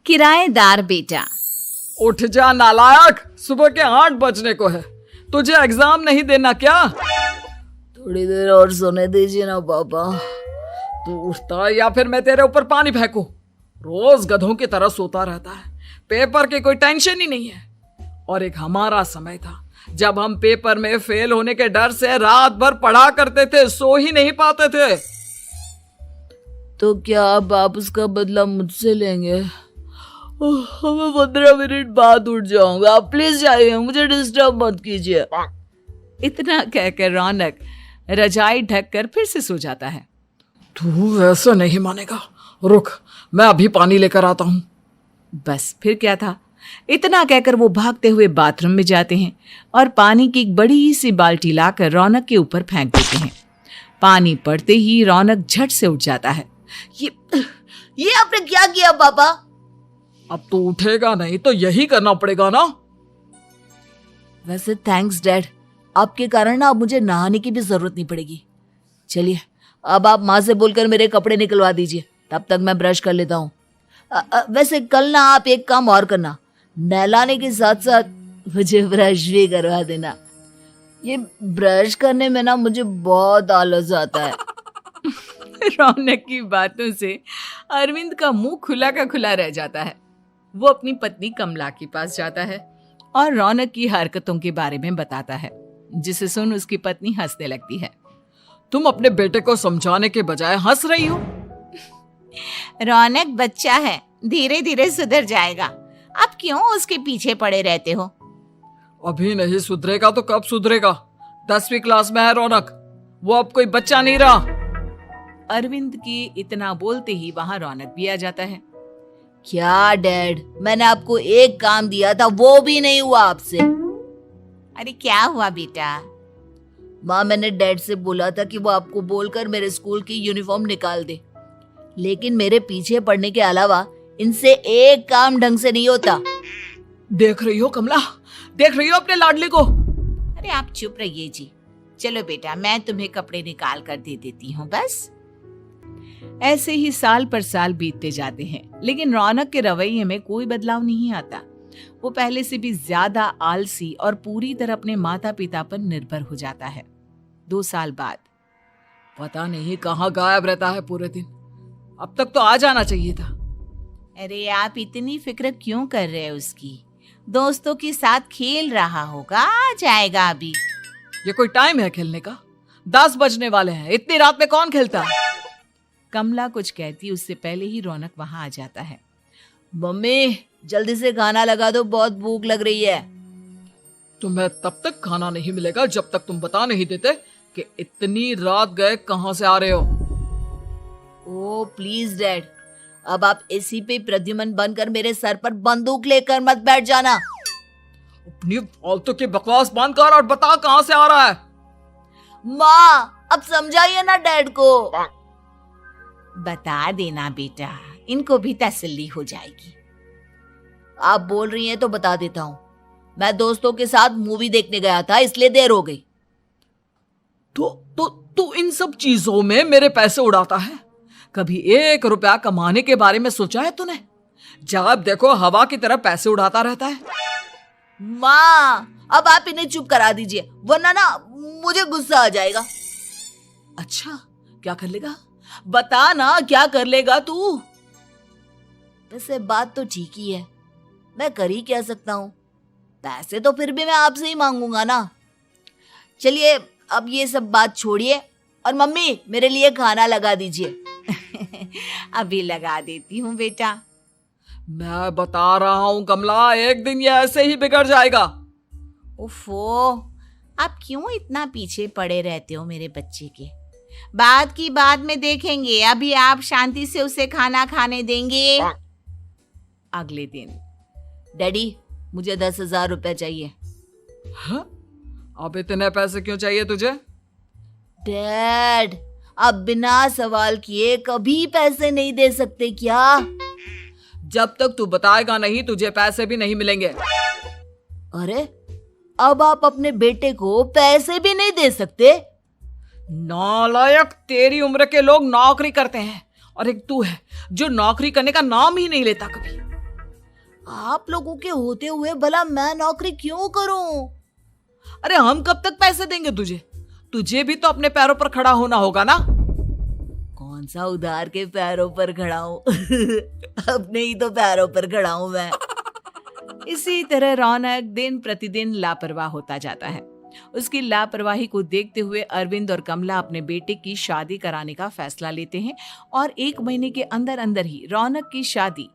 किराएदार बेटा। उठ जा नालायक, सुबह के 8 बजने को है। तुझे एग्जाम नहीं देना क्या? थोड़ी देर और सोने दीजिए ना पापा। तू उठता या फिर मैं तेरे ऊपर पानी फेंकूं? रोज गधों की तरह सोता रहता है, पेपर की कोई टेंशन ही नहीं है। और एक हमारा समय था जब हम पेपर में फेल होने के डर से रात भर पढ़ा करते थे, सो ही नहीं पाते थे। तो क्या आप उसका बदला मुझसे लेंगे? मैं 15 मिनट बाद उठ जाऊंगा, आप प्लीज जाइए, मुझे डिस्टर्ब मत कीजिए। इतना कहकर रौनक रजाई ढककर फिर से सो जाता है। तू ऐसा नहीं मानेगा, रुक मैं अभी पानी लेकर आता हूं। बस फिर क्या था, इतना कहकर वो भागते हुए बाथरूम में जाते हैं और पानी की एक बड़ी सी बाल्टी लाकर रौनक के ऊपर फेंक देते हैं। पानी पड़ते ही रौनक झट से उठ जाता है। ये आपने क्या किया पापा? अब तो उठेगा नहीं तो यही करना पड़ेगा ना। वैसे थैंक्स डैड, आपके कारण ना अब मुझे नहाने की भी जरूरत नहीं पड़ेगी। चलिए अब आप माँ से बोलकर मेरे कपड़े निकलवा दीजिए, तब तक मैं ब्रश कर लेता हूँ। वैसे कल ना आप एक काम और करना, नहलाने के साथ साथ मुझे ब्रश भी करवा देना। ये ब्रश करने में ना मुझे बहुत आलस आता है। रौनक की बातों से अरविंद का मुंह खुला का खुला रह जाता है। वो अपनी पत्नी कमला के पास जाता है और रौनक की हरकतों के बारे में बताता है, जिसे सुन उसकी पत्नी हंसने लगती है। तुम अपने बेटे को समझाने के बजाय हंस रही हो। रौनक बच्चा है, धीरे धीरे सुधर जाएगा, आप क्यों उसके पीछे पड़े रहते हो? अभी नहीं सुधरेगा तो कब सुधरेगा? 10वीं क्लास में है रौनक, वो अब कोई बच्चा नहीं रहा। अरविंद की इतना बोलते ही वहां रौनक भी आ जाता है। क्या डैड, मैंने आपको एक काम दिया था, वो भी नहीं हुआ आपसे। अरे क्या हुआ बेटा? माँ, मैंने डैड से बोला था कि वो आपको बोलकर मेरे स्कूल की यूनिफॉर्म निकाल दे, लेकिन मेरे पीछे पड़ने के अलावा इनसे एक काम ढंग से नहीं होता। देख रही हो कमला, देख रही हो अपने लाडले को? अरे आप चुप रहिए जी। चलो बेटा, मैं तुम्हें कपड़े निकाल कर दे देती हूँ। बस ऐसे ही साल पर साल बीतते जाते हैं, लेकिन रौनक के रवैये में कोई बदलाव नहीं आता। वो पहले से भी ज्यादा आलसी और पूरी तरह अपने माता पिता पर निर्भर हो जाता है। 2 साल बाद पता नहीं कहाँ गायब रहता है पूरे दिन, अब तक तो आ जाना चाहिए था। अरे आप इतनी फिक्र क्यों कर रहे हैं उसकी? दोस्तों के साथ खेल रहा होगा, आ जाएगा अभी। ये कोई टाइम है खेलने का? 10 बजने वाले हैं, इतनी रात में कौन खेलता है? कमला कुछ कहती उससे पहले ही रौनक वहां आ जाता है। मम्मी जल्दी से खाना लगा दो, बहुत भूख लग रही है। तुम्हें तब तक खाना नहीं मिलेगा जब तक तुम बता नहीं देते कि इतनी रात गए कहां से आ रहे हो। ओ प्लीज डैड, अब आप एसी पे प्रद्युमन बनकर मेरे सर पर बंदूक लेकर मत बैठ जाना। अपनी फालतू की बकवास बंद कर और बता कहां से आ रहा है। माँ अब समझाइए ना डैड को। बता देना बेटा, इनको भी तसल्ली हो जाएगी। आप बोल रही हैं तो बता देता हूँ, मैं दोस्तों के साथ मूवी देखने गया था, इसलिए देर हो गई। तो इन सब चीजों में मेरे पैसे उड़ाता है? कभी 1 रुपया कमाने के बारे में सोचा है तूने? जब देखो हवा की तरह पैसे उड़ाता रहता है। माँ अब आप इन्हें चुप करा दीजिए, वरना ना मुझे गुस्सा आ जाएगा। अच्छा क्या कर लेगा? बता ना क्या कर लेगा तू? वैसे बात तो ठीक ही है, मैं कर ही क्या सकता हूँ। पैसे तो फिर भी मैं आपसे ही मांगूंगा ना। चलिए अब ये सब बात छोड़िए और मम्मी मेरे लिए खाना लगा दीजिए। अभी लगा देती हूँ बेटा। मैं बता रहा हूँ कमला, एक दिन ये ऐसे ही बिगड़ जाएगा। उफ़ो, आप क्यों इतना पीछे पड़े रहते हो मेरे बच्चे के? बात की बाद में देखेंगे, अभी आप शांति से उसे खाना खाने देंगे। अगले दिन डैडी मुझे 10,000 रुपए चाहिए। हाँ? अब इतने पैसे क्यों चाहिए तुझे? डैड आप बिना सवाल किए कभी पैसे नहीं दे सकते क्या? जब तक तू बताएगा नहीं तुझे पैसे भी नहीं मिलेंगे। अरे अब आप अपने बेटे को पैसे भी नहीं दे सकते? नालायक, तेरी उम्र के लोग नौकरी करते हैं और एक तू है जो नौकरी करने का नाम ही नहीं लेता कभी। आप लोगों के होते हुए भला मैं नौकरी क्यों करूं? अरे हम कब तक पैसे देंगे तुझे? तुझे भी तो अपने पैरों पर खड़ा होना होगा ना। कौन सा उधार के पैरों पर खड़ा हूं? अपने ही तो पैरों पर खड़ा हूं मैं। इसी तरह रौनक दिन प्रतिदिन लापरवाह होता जाता है। उसकी लापरवाही को देखते हुए अरविंद और कमला अपने बेटे की शादी कराने का फैसला लेते हैं और 1 महीने के अंदर अंदर ही रौनक की शादी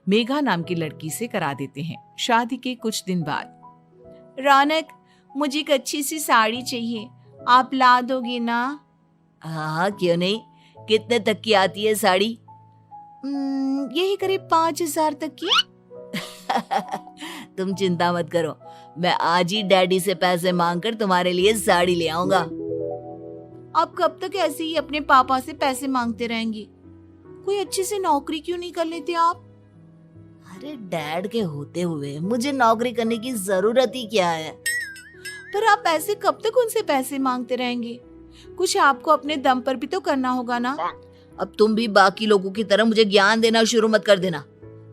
मेघा नाम की लड़की से करा देते हैं। शादी के कुछ दिन बाद, रौनक, मुझे एक अच्छी सी साड़ी चाहिए, आप ला दोगे ना? हाँ, क्यों नहीं। कितने तक की आती है साड़ी? यही करीब 5,000 तक की। तुम चिंता मत करो, मैं आज ही डैडी से पैसे मांगकर तुम्हारे लिए साड़ी ले आऊंगा। आप कब तक ऐसे ही अपने पापा से पैसे मांगते रहेंगे? कोई अच्छी सी नौकरी क्यों नहीं कर लेते आप? अरे डैड के होते हुए मुझे नौकरी करने की जरूरत ही क्या है? पर आप ऐसे कब तक उनसे पैसे मांगते रहेंगे? कुछ आपको अपने दम पर भी तो करना होगा ना। अब तुम भी बाकी लोगों की तरह मुझे ज्ञान देना शुरू मत कर देना।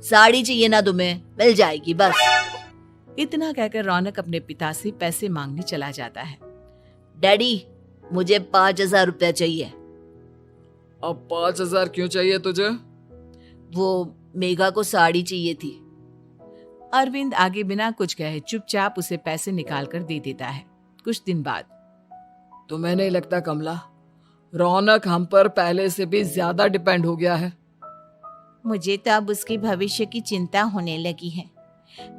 साड़ी चाहिए ना तुम्हें, मिल जाएगी बस। इतना कहकर रौनक अपने पिता से पैसे मांगने चला जाता है। डैडी, मुझे 5,000 रुपया चाहिए। अब 5,000 क्यों चाहिए तुझे? वो मेघा को साड़ी चाहिए थी। अरविंद आगे बिना कुछ कहे चुपचाप उसे पैसे निकाल कर दे देता है। कुछ दिन बाद, तुम्हें नहीं लगता कमला, रौनक हम पर पहले से भी ज्यादा डिपेंड हो गया है? मुझे तो अब उसके भविष्य की चिंता होने लगी है।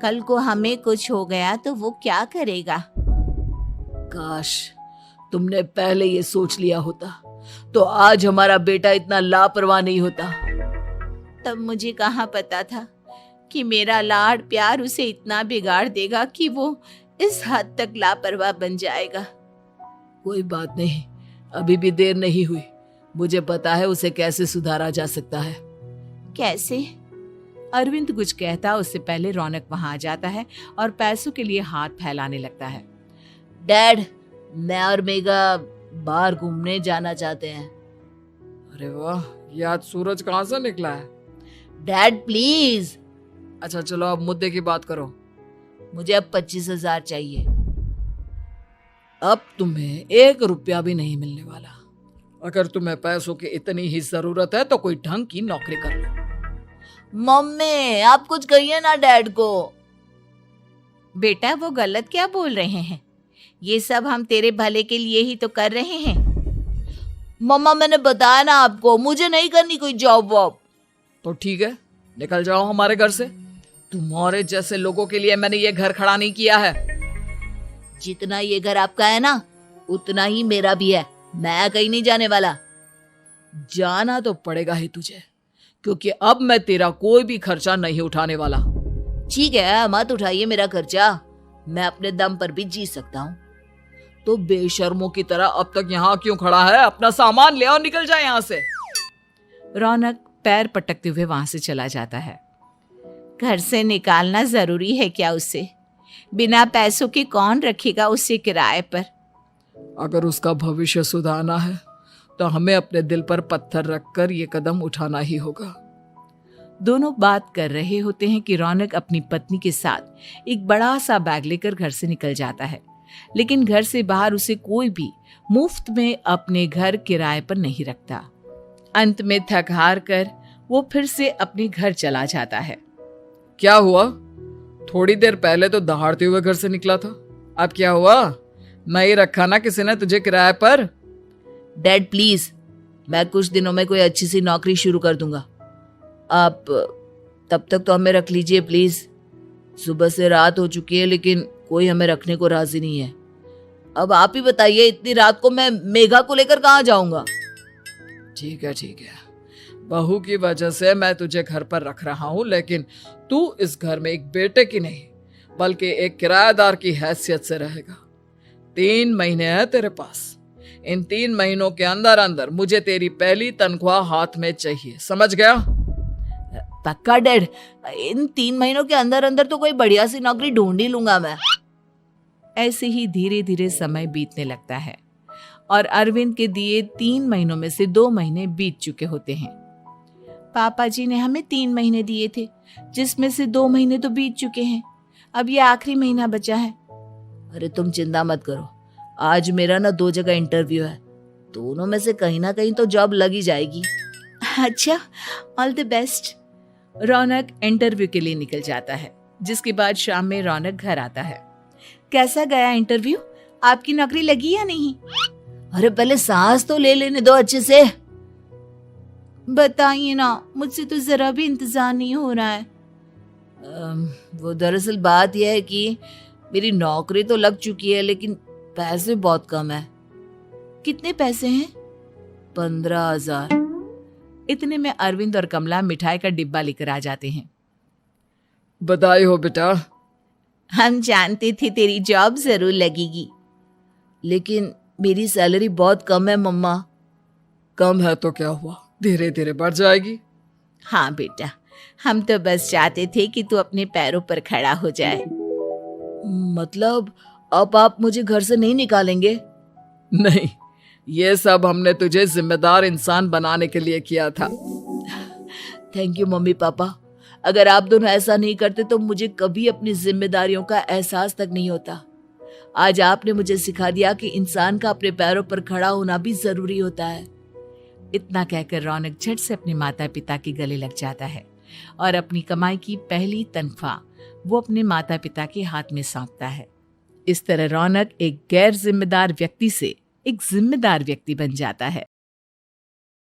कल को हमें कुछ हो गया तो वो क्या करेगा? काश तुमने पहले ये सोच लिया होता तो आज हमारा बेटा इतना लापरवाह नहीं होता। तब मुझे कहाँ पता था कि मेरा लाड़ प्यार उसे इतना बिगाड़ देगा कि वो इस हद तक लापरवाह बन जाएगा। कोई बात नहीं, अभी भी देर नहीं हुई। मुझे पता है उसे कैसे सुधारा जा सकता है। कैसे? अरविंद कुछ कहता उससे पहले रौनक वहां आ जाता है और पैसों के लिए हाथ फैलाने लगता है। डैड, मैं और मेघा बाहर घूमने जाना चाहते हैं। अरे वाह, ये आज सूरज कहाँ से निकला है? Dad please. अच्छा चलो अब मुद्दे की बात करो। मुझे अब 25,000 चाहिए। अब तुम्हें 1 रुपया भी नहीं मिलने वाला। अगर तुम्हें पैसों की इतनी ही जरूरत है तो कोई ढंग की नौकरी कर लो। मम्मी, आप कुछ कहिए ना डैड को। बेटा, वो गलत क्या बोल रहे हैं? ये सब हम तेरे भले के लिए ही तो कर रहे हैं। मम्मा, मैंने बताया ना आपको, मुझे नहीं करनी कोई जॉब वॉब। तो ठीक है, निकल जाओ हमारे घर से। तुम्हारे जैसे लोगों के लिए मैंने ये घर खड़ा नहीं किया है। जितना ये घर आपका है ना, उतना ही मेरा भी है। मैं कहीं नहीं जाने वाला। जाना तो पड़ेगा ही तुझे, क्योंकि अब मैं तेरा कोई भी खर्चा नहीं उठाने वाला। ठीक है, मत उठाइए मेरा खर्चा, मैं अपने दम पर भी जी सकता हूँ। तो बेशर्मों की तरह अब तक यहाँ क्यों खड़ा है? अपना सामान ले और निकल जाए यहाँ से। रौनक पैर पटकते हुए वहां से चला जाता है। घर से निकालना जरूरी है क्या उसे? बिना पैसों के कौन रखेगा उसे किराए पर? अगर उसका भविष्य सुधारना है तो हमें अपने दिल पर पत्थर रखकर ये कदम उठाना ही होगा। दोनों बात कर रहे होते हैं कि रौनक अपनी पत्नी के साथ एक बड़ा सा बैग लेकर घर से निकल जाता है, लेकिन घर से बाहर उसे कोई भी मुफ्त में अपने घर किराए पर नहीं रखता। अंत में थक हार कर वो फिर से अपने घर चला जाता है। क्या हुआ? थोड़ी देर पहले तो दहाड़ते हुए घर से निकला था, अब क्या हुआ? नहीं रखा ना किसी ने तुझे किराए पर? डैड प्लीज, मैं कुछ दिनों में कोई अच्छी सी नौकरी शुरू कर दूंगा। आप तब तक तो हमें रख लीजिए प्लीज। सुबह से रात हो चुकी है लेकिन कोई हमें रखने को राजी नहीं है। अब आप ही बताइए, इतनी रात को मैं मेघा को लेकर कहाँ जाऊंगा? ठीक है ठीक है, बहू की वजह से मैं तुझे घर पर रख रहा हूँ, लेकिन तू इस घर में एक बेटे की नहीं बल्कि एक किराएदार की हैसियत से रहेगा। 3 महीने है तेरे पास। इन 3 महीनों के अंदर अंदर मुझे तेरी पहली तनख्वाह हाथ में चाहिए, समझ गया? पक्का डैड, इन 3 महीनों के अंदर अंदर तो कोई बढ़िया सी नौकरी ढूंढ ही लूंगा मैं। ऐसे ही धीरे धीरे समय बीतने लगता है और अरविंद के दिए 3 महीनों में से 2 महीने बीत चुके होते हैं। पापा जी ने हमें 3 महीने दिए थे, जिसमें से 2 महीने तो बीत चुके हैं। अब ये आखिरी महीना बचा है। अरे तुम चिंता मत करो, आज मेरा ना 2 जगह इंटरव्यू है, दोनों में से कहीं ना कहीं तो जॉब लग ही जाएगी। अच्छा, all the best. Raunak interview के लिए निकल जाता है, जिसके बाद शाम में रौनक घर आता है। कैसा गया इंटरव्यू? आपकी नौकरी लगी या नहीं? अरे पहले सांस तो ले लेने दो अच्छे से। बताइए ना, मुझसे तो जरा भी इंतजार नहीं हो रहा है। वो दरअसल बात यह है कि मेरी नौकरी तो लग चुकी है, लेकिन पैसे बहुत कम है। कितने पैसे हैं? 15,000। इतने में अरविंद और कमला मिठाई का डिब्बा लेकर आ जाते हैं। बधाई हो बेटा। हम जानते थे तेरी जॉब जरूर लगेगी। लेकिन मेरी सैलरी बहुत कम है मम्मा। कम है तो क्या हुआ, धीरे धीरे बढ़ जाएगी। हाँ बेटा, हम तो बस चाहते थे कि तू अपने पैरों पर खड़ा हो जाए। मतलब अब आप मुझे घर से नहीं निकालेंगे? नहीं, ये सब हमने तुझे जिम्मेदार इंसान बनाने के लिए किया था। Thank you mummy papa. अगर आप दोनों ऐसा नहीं करते तो मुझे कभी अपनी जिम्मेदारियों का एहसास तक नहीं होता। आज आपने मुझे सिखा दिया कि इंसान का अपने पैरों पर खड़ा होना भी जरूरी होता है। इतना कहकर रौनक झट से अपने माता पिता के गले लग जाता है और अपनी कमाई की पहली तनख्वाह वो अपने माता पिता के हाथ में सौंपता है। इस तरह रौनक एक गैर जिम्मेदार व्यक्ति से एक जिम्मेदार व्यक्ति बन जाता है।